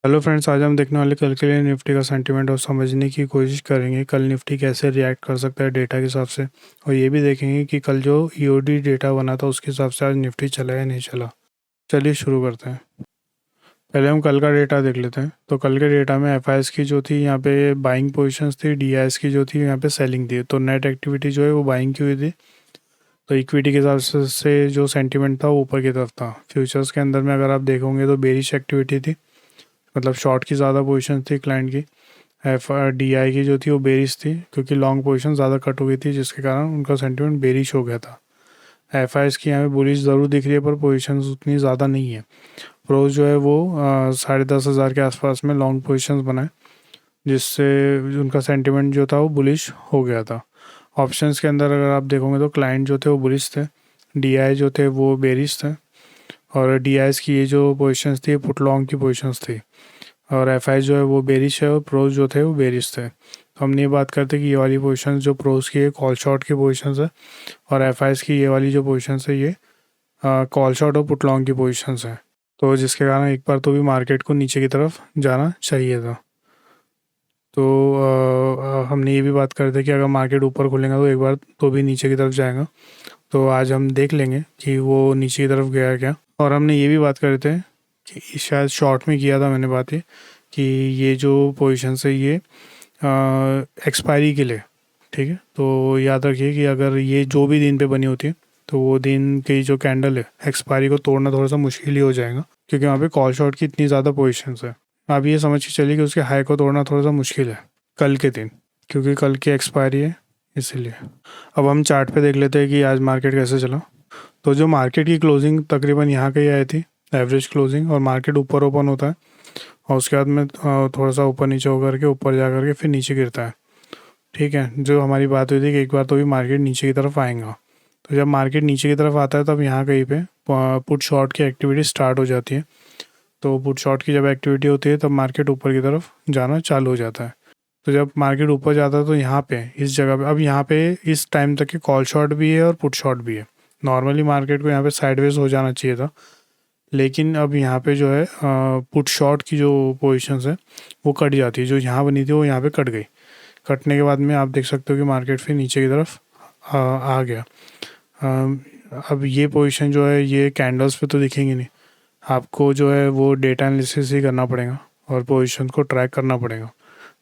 Hello friends, आज हम देखने वाले कल के लिए निफ्टी का सेंटीमेंट और समझने की कोशिश करेंगे कल निफ्टी कैसे रिएक्ट कर सकता है डेटा के हिसाब से। और ये भी देखेंगे कि कल जो ईओडी डेटा बना था उसके हिसाब से आज निफ्टी चला या नहीं चला। चलिए शुरू करते हैं। पहले हम कल का डेटा देख लेते हैं। तो कल के डेटा में एफआईएस की जो थी यहाँ पे बाइंग पोजीशंस थी, डीआईएस की जो थी यहाँ पे सेलिंग थी। तो नेट एक्टिविटी जो है वो बाइंग की हुई थी। तो इक्विटी के हिसाब से जो सेंटीमेंट था वो ऊपर की तरफ था। फ्यूचर्स के अंदर में अगर आप देखोगे तो बेरिश एक्टिविटी थी, मतलब शॉर्ट की ज़्यादा पोजीशन थी क्लाइंट की। एफ डी आई की जो थी वो बेरिश थी, क्योंकि लॉन्ग पोजीशन ज़्यादा कट हो गई थी जिसके कारण उनका सेंटीमेंट बेरिश हो गया था। एफ आई एस की यहाँ पे बुलिश ज़रूर दिख रही है पर पोजीशन उतनी ज़्यादा नहीं है। प्रोज जो है वो 10,500 के आसपास में लॉन्ग पोजीशंस बनाए, जिससे उनका सेंटीमेंट जो था वो बुलिश हो गया था। ऑप्शंस के अंदर अगर आप देखोगे तो क्लाइंट जो थे वो बुलिश थे, डी आई जो थे वो बेरिश थे, और डी आई एस की ये जो पोजिशंस थी पुट लॉन्ग की पोजिशंस थी। और एफ आई जो है वो बेरिश है और प्रोज जो थे वो बेरिश थे। तो हम ये बात करते कि ये वाली पोजीशन जो प्रोज की है कॉल शॉट की पोजीशन है, और एफ आई की ये वाली जो पोजीशन है ये कॉल शॉट और पुट लॉन्ग की पोजीशन है। तो जिसके कारण एक बार तो भी मार्केट को नीचे की तरफ जाना चाहिए था। तो हमने ये भी बात करते थे कि अगर मार्केट ऊपर खुलेगा तो एक बार तो भी नीचे की तरफ जाएगा। तो आज हम देख लेंगे कि वो नीचे की तरफ गया क्या। और हमने ये भी बात करे थे कि शायद शॉर्ट में किया था मैंने बात ये कि ये जो पोजीशन है ये एक्सपायरी के लिए, ठीक है। तो याद रखिए कि अगर ये जो भी दिन पे बनी होती है तो वो दिन की जो कैंडल है एक्सपायरी को तोड़ना थोड़ा सा मुश्किल ही हो जाएगा, क्योंकि वहाँ पे कॉल शॉट की इतनी ज़्यादा पोजीशंस है। आप ये समझ के चलिए कि उसके हाई को तोड़ना थोड़ा सा मुश्किल है कल के दिन, क्योंकि कल की एक्सपायरी है इसीलिए। अब हम चार्ट पे देख लेते हैं कि आज मार्केट कैसे चला। तो जो मार्केट की क्लोजिंग तकरीबन यहाँ के ही आई थी, एवरेज क्लोजिंग, और मार्केट ऊपर ओपन होता है और उसके बाद में थोड़ा सा ऊपर नीचे होकर के ऊपर जा कर के फिर नीचे गिरता है, ठीक है। जो हमारी बात हुई थी कि एक बार तो भी मार्केट नीचे की तरफ आएगा। तो जब मार्केट नीचे की तरफ आता है तब यहाँ कहीं पे पुट शॉर्ट की एक्टिविटी स्टार्ट हो जाती है। तो पुट शॉर्ट की जब एक्टिविटी होती है तब मार्केट ऊपर की तरफ जाना चालू हो जाता है। तो जब मार्केट ऊपर जाता है तो यहाँ पे इस जगह पे, अब यहाँ पे इस टाइम तक के कॉल शॉट भी है और पुट शॉट भी है। नॉर्मली मार्केट को यहाँ पे साइडवेज हो जाना चाहिए था, लेकिन अब यहाँ पे जो है पुट शॉट की जो पोजीशंस है वो कट जाती है। जो यहाँ बनी थी वो यहाँ पे कट गई। कटने के बाद में आप देख सकते हो कि मार्केट फिर नीचे की तरफ आ गया। अब ये पोजीशन जो है ये कैंडल्स पे तो दिखेंगी नहीं, आपको जो है वो डेटा एनालिसिस ही करना पड़ेगा और पोजीशन को ट्रैक करना पड़ेगा,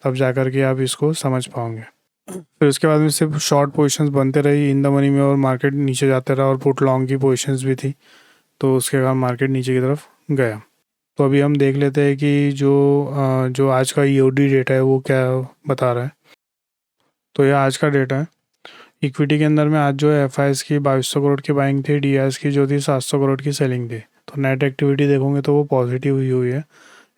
तब जा कर के आप इसको समझ पाओगे। फिर उसके बाद में सिर्फ शॉर्ट पोजीशंस बनते रही इन द मनी में और मार्केट नीचे जाते रहा, और पुट लॉन्ग की पोजीशंस भी थी, तो उसके कारण मार्केट नीचे की तरफ गया। तो अभी हम देख लेते हैं कि जो आज का ईओडी डेटा है वो क्या बता रहा है। तो यह आज का डेटा है। इक्विटी के अंदर में आज जो है एफ की 2200 करोड़ की बाइंग थी, डी की जो थी 700 करोड़ की सेलिंग थी। तो नेट एक्टिविटी देखोगे तो वो पॉजिटिव हुई हुई है।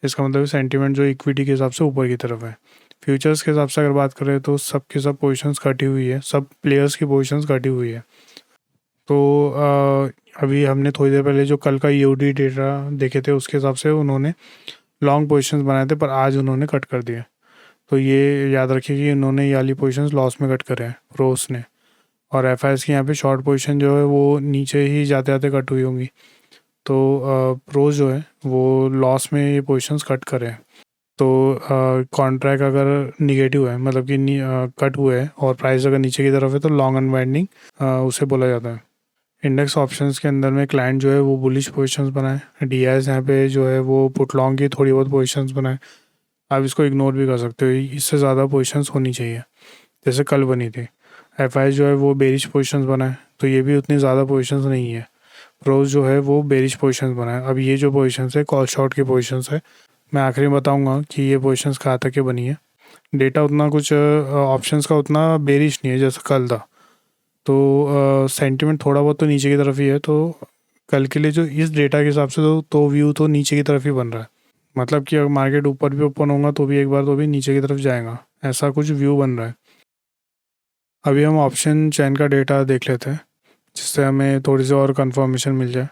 इसका मतलब सेंटीमेंट जो इक्विटी के हिसाब से ऊपर की तरफ है। फ्यूचर्स के हिसाब से अगर बात करें तो सब की सब पोजीशंस कटी हुई है, सब प्लेयर्स की पोजीशंस कटी हुई है। तो अभी हमने थोड़ी देर पहले जो कल का ईओडी डेटा देखे थे उसके हिसाब से उन्होंने लॉन्ग पोजीशंस बनाए थे, पर आज उन्होंने कट कर दिए। तो ये याद रखिए कि उन्होंने ये वाली पोजीशंस लॉस में कट करे हैं रोज ने, और एफ की यहाँ पे शॉर्ट पोजीशन जो है वो नीचे ही जाते जाते कट हुई होंगी। तो प्रोज जो है वो लॉस में ये पोजीशंस कट करे हैं। तो कॉन्ट्रैक्ट अगर निगेटिव है, मतलब कि कट हुए है और प्राइस अगर नीचे की तरफ है तो लॉन्ग अनवाइंडिंग उसे बोला जाता है। इंडेक्स ऑप्शंस के अंदर में क्लाइंट जो है वो बुलिश पोजीशंस बनाए, डी यहाँ पे जो है वो पुट लॉन्ग की थोड़ी बहुत पोजीशंस बनाए। आप इसको इग्नोर भी कर सकते हो, इससे ज़्यादा पोजीशंस होनी चाहिए जैसे कल बनी थी। एफ जो है वो बेरिश पोजीशंस बनाए, तो ये भी उतनी ज़्यादा पोजीशंस नहीं है। प्रोज जो है वो बेरिश पोजीशंस बनाए। अब ये जो पोजीशंस है कॉल शॉर्ट की पोजीशंस है। मैं आखिरी में बताऊंगा कि ये पोजीशंस कहाँ तक के बनी है। डेटा उतना कुछ ऑप्शंस का उतना बेरिश नहीं है जैसा कल था। तो सेंटीमेंट थोड़ा बहुत तो नीचे की तरफ ही है। तो कल के लिए जो इस डेटा के हिसाब से तो व्यू तो नीचे की तरफ ही बन रहा है। मतलब कि अगर मार्केट ऊपर भी ओपन होगा तो भी एक बार तो भी नीचे की तरफ जाएगा, ऐसा कुछ व्यू बन रहा है। अभी हम ऑप्शन चैन का डेटा देख लेते हैं जिससे हमें थोड़ी सी और कंफर्मेशन मिल जाए।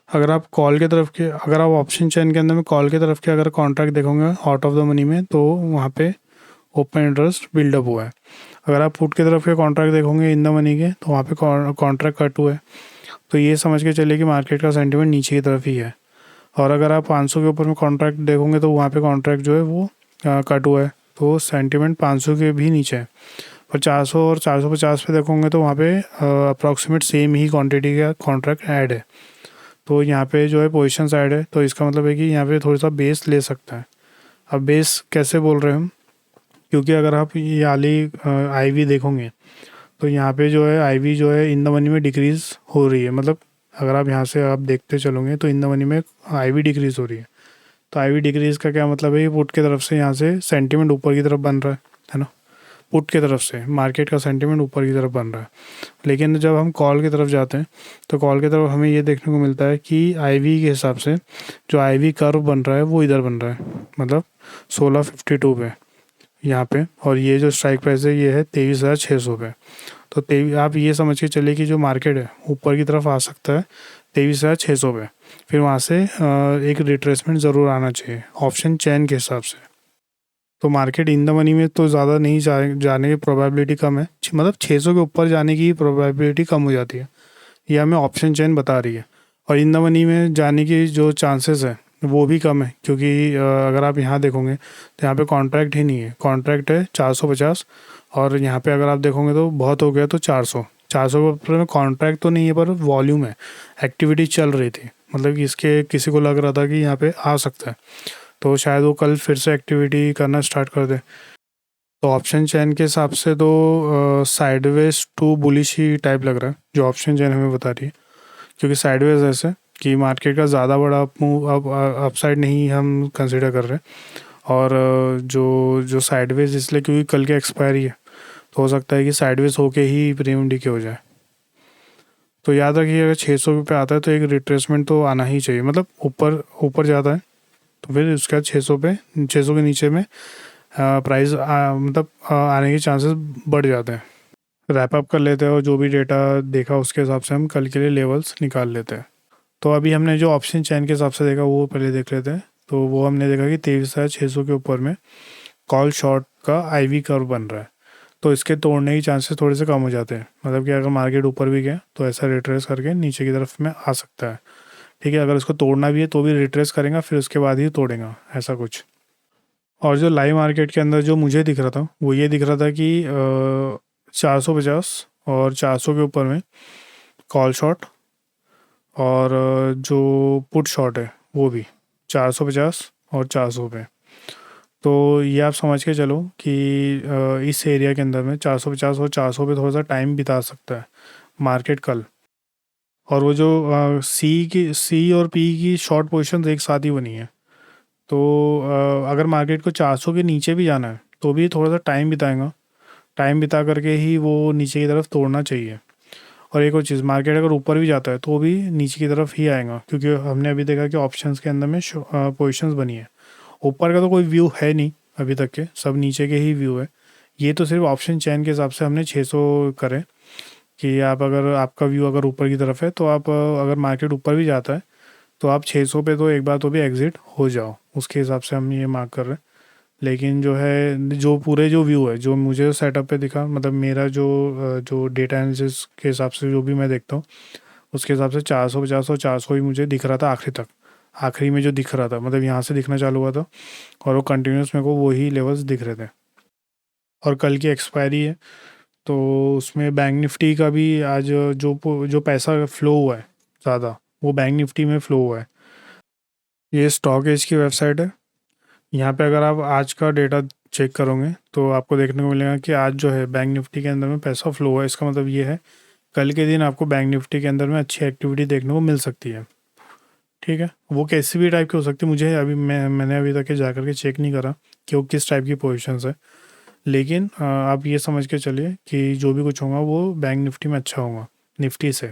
अगर आप ऑप्शन चैन के अंदर में कॉल के तरफ के अगर कॉन्ट्रैक्ट देखोगे आउट ऑफ द मनी में, तो वहाँ पे ओपन इंटरेस्ट बिल्डअप हुआ है। अगर आप पुट की तरफ के कॉन्ट्रैक्ट देखोगे इन द मनी के, तो वहाँ पे कॉन्ट्रैक्ट कट हुआ है। तो ये समझ के चलिए कि मार्केट का सेंटीमेंट नीचे की तरफ ही है। और अगर आप 500 के ऊपर में कॉन्ट्रैक्ट देखोगे तो वहाँ पे कॉन्ट्रैक्ट जो है वो कट हुआ है, तो सेंटिमेंट 500 के भी नीचे है। पर 400 और 450 पे देखोगे तो वहाँ पे अप्रॉक्सीमेट सेम ही क्वांटिटी का कॉन्ट्रैक्ट ऐड है। तो यहाँ पे जो है पोजीशंस ऐड है, तो इसका मतलब है कि यहाँ पे थोड़ा सा बेस ले सकता है। अब बेस कैसे बोल रहे हैं हम, क्योंकि अगर आप ये वाली आईवी देखोगे तो यहाँ पे जो है आईवी जो है इन द मनी में डिक्रीज़ हो रही है। मतलब अगर आप यहाँ से आप देखते चलोगे तो इन द मनी में आईवी डिक्रीज़ हो रही है। तो आईवी डिक्रीज़ का क्या मतलब है, ये पुट की तरफ से यहाँ से सेंटिमेंट ऊपर की तरफ बन रहा है ना। पुट की तरफ से मार्केट का सेंटिमेंट ऊपर की तरफ बन रहा है। लेकिन जब हम कॉल की तरफ जाते हैं तो कॉल की तरफ हमें ये देखने को मिलता है कि आईवी के हिसाब से जो आईवी कर्व बन रहा है वो इधर बन रहा है, मतलब 1652 पे यहाँ पे। और ये जो स्ट्राइक प्राइस है ये है 23,600 पे। तो आप ये समझ के चलिए कि जो मार्केट है ऊपर की तरफ आ सकता है 23,600 पे, फिर वहाँ से एक रिट्रेसमेंट ज़रूर आना चाहिए ऑप्शन चेन के हिसाब से। तो मार्केट इन द मनी में तो ज़्यादा नहीं जाने की प्रोबेबिलिटी कम है, मतलब 600 के ऊपर जाने की प्रोबेबिलिटी कम हो जाती है, ये हमें ऑप्शन चेन बता रही है। और इन द मनी में जाने की जो चांसेस है वो भी कम है, क्योंकि अगर आप यहाँ देखोगे तो यहाँ पे कॉन्ट्रैक्ट ही नहीं है, कॉन्ट्रैक्ट है 450। और यहाँ पे अगर आप देखोगे तो बहुत हो गया तो 400 के ऊपर में कॉन्ट्रैक्ट तो नहीं है पर वॉल्यूम है, एक्टिविटी चल रही थी। मतलब कि इसके किसी को लग रहा था कि यहाँ पे आ सकता है, तो शायद वो कल फिर से एक्टिविटी करना स्टार्ट कर दे। तो ऑप्शन चेन के हिसाब से तो साइडवेज टू बुलिश ही टाइप लग रहा है जो ऑप्शन चेन हमें बता रही है, क्योंकि साइडवेज ऐसे कि मार्केट का ज़्यादा बड़ा अप मूव अपसाइड नहीं हम कंसिडर कर रहे। और जो साइडवेज इसलिए क्योंकि कल के एक्सपायरी है, तो हो सकता है कि साइडवेज होके ही प्रीमियम डीके हो जाए। तो याद रखिए अगर 600 पे आता है तो एक रिट्रेसमेंट तो आना ही चाहिए, मतलब ऊपर ऊपर जाता है तो फिर उसके बाद 600 के नीचे में प्राइस मतलब आने के चांसेस बढ़ जाते हैं। रैप अप कर लेते हैं और जो भी डेटा देखा उसके हिसाब से हम कल के लिए लेवल्स निकाल लेते हैं। तो अभी हमने जो ऑप्शन चैन के हिसाब से देखा वो पहले देख लेते हैं। तो वो हमने देखा कि 23,600 के ऊपर में कॉल शॉर्ट का आईवी कर्व बन रहा है, तो इसके तोड़ने के चांसेस थोड़े से कम हो जाते हैं। मतलब कि अगर मार्केट ऊपर भी गया तो ऐसा रिट्रेस करके नीचे की तरफ में आ सकता है। ठीक है, अगर इसको तोड़ना भी है तो भी रिट्रेस करेगा फिर उसके बाद ही तोड़ेगा, ऐसा कुछ। और जो लाइव मार्केट के अंदर जो मुझे दिख रहा था वो ये दिख रहा था कि 450 और 400 के ऊपर में कॉल शॉट और जो पुट शॉट है वो भी 450 और 400 पे। तो ये आप समझ के चलो कि इस एरिया के अंदर में 450 और 400 पे थोड़ा सा टाइम बिता सकता है मार्केट कल। और वो जो सी और पी की शॉर्ट पोजीशन एक साथ ही बनी है, तो अगर मार्केट को 400 के नीचे भी जाना है तो भी थोड़ा सा टाइम बिताएगा, टाइम बिता करके ही वो नीचे की तरफ तोड़ना चाहिए। और एक और चीज़, मार्केट अगर ऊपर भी जाता है तो भी नीचे की तरफ ही आएगा, क्योंकि हमने अभी देखा कि ऑप्शंस के अंदर में पोजीशंस बनी है। ऊपर का तो कोई व्यू है नहीं अभी तक के, सब नीचे के ही व्यू है। ये तो सिर्फ ऑप्शन चेन के हिसाब से हमने 600 करें कि आप अगर आपका व्यू अगर ऊपर की तरफ है तो आप अगर मार्केट ऊपर भी जाता है तो आप 600 पे तो एक बार तो भी एग्ज़िट हो जाओ, उसके हिसाब से हम ये मार्क कर रहे हैं। लेकिन जो है जो पूरे जो व्यू है जो मुझे सेटअप पे दिखा, मतलब मेरा जो डेटा एनालिसिस के हिसाब से जो भी मैं देखता हूँ उसके हिसाब से 450 और 400 ही मुझे दिख रहा था आखिरी तक। आखिरी में जो दिख रहा था मतलब यहाँ से दिखना चालू हुआ था और वो कंटिन्यूस मेरे को वही लेवल्स दिख रहे थे। और कल की एक्सपायरी है तो उसमें बैंक निफ्टी का भी आज जो पैसा फ्लो हुआ है ज़्यादा वो बैंक निफ्टी में फ्लो हुआ है। ये स्टॉक एज की वेबसाइट है। यहाँ पे अगर आप आज का डेटा चेक करोगे तो आपको देखने को मिलेगा कि आज जो है बैंक निफ्टी के अंदर में पैसा फ्लो हुआ है। इसका मतलब ये है कल के दिन आपको बैंक निफ्टी के अंदर में अच्छी एक्टिविटी देखने को मिल सकती है। ठीक है, वो कैसी भी टाइप की हो सकती है, मुझे अभी मैंने अभी तक जा करके चेक नहीं करा कि वो किस टाइप की पोजीशंस है। लेकिन आप ये समझ के चलिए कि जो भी कुछ होगा वो बैंक निफ्टी में अच्छा होगा, निफ्टी से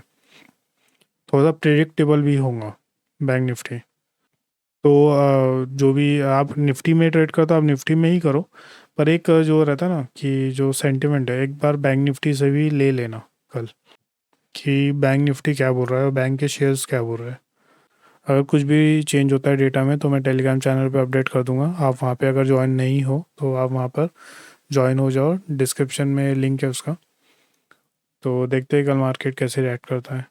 थोड़ा सा प्रिडिक्टेबल भी होगा बैंक निफ्टी। तो जो भी आप निफ्टी में ट्रेड करते हो आप निफ्टी में ही करो, पर एक जो रहता है ना कि जो सेंटिमेंट है एक बार बैंक निफ्टी से भी ले लेना कल कि बैंक निफ्टी क्या बोल रहा है और बैंक के शेयर्स क्या बोल रहे हैं। अगर कुछ भी चेंज होता है डेटा में तो मैं टेलीग्राम चैनल पे अपडेट कर दूंगा, आप वहाँ पे अगर ज्वाइन नहीं हो तो आप वहाँ पर ज्वाइन हो जाओ, डिस्क्रिप्शन में लिंक है उसका। तो देखते हैं कल मार्केट कैसे रिएक्ट करता है।